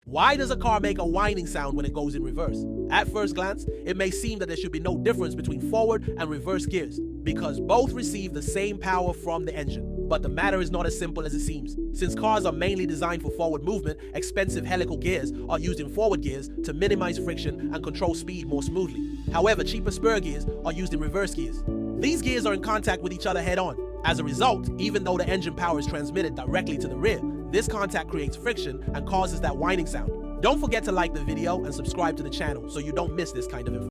Why does a car make a whining sound when it goes in reverse? At first glance, it may seem that there should be no difference between forward and reverse gears, because both receive the same power from the engine. But the matter is not as simple as it seems. Since cars are mainly designed for forward movement, expensive helical gears are used in forward gears to minimize friction and control speed more smoothly. However, cheaper spur gears are used in reverse gears. These gears are in contact with each other head-on. As a result, even though the engine power is transmitted directly to the rear, this contact creates friction and causes that whining sound. Don't forget to like the video and subscribe to the channel so you don't miss this kind of information.